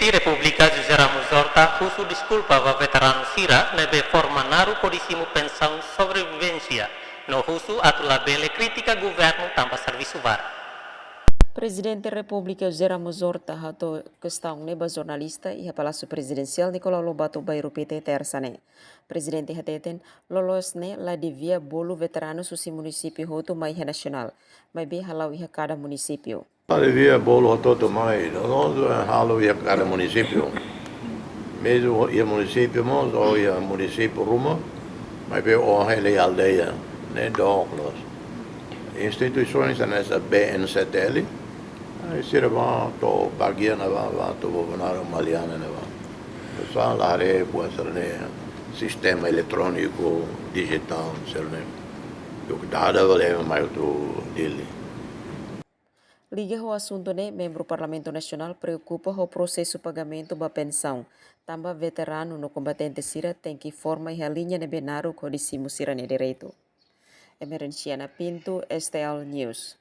Presidenti Repubblica Giuseppe Musorta husu disculpa a veterano Sira nebe forma naru codicimu pensão sobrevivência no husu atula bele crítica governo tanpa serviço var. Presidente República Zera Muzorta hato questão neba jornalista e a Palácio Presidencial Nicolau Lobato Bairro PT tersane. Presidente hateten lolosne la devia bolo veterano susi município hoto mai nacional, mai be halau iha cada município. Devia bolo hoto mai, não halau iha cada município. Mesmo o município mos ou o município Ruma, mas be o hele aldeia, né doclos. Instituições nessa BNCTL, sirva to bagian ava to bonaram maliana neva. Só lá é boa sistema eletrônico digital, serne. O que dá vale mais do dele. Liga o assunto né, membro Parlamento Nacional preocupa o processo pagamento da pensão. Tamba veterano no combatente Sira tem que forma e a linha de benaru codicimo Sira ne direito. Emerenciana Pinto, STL News.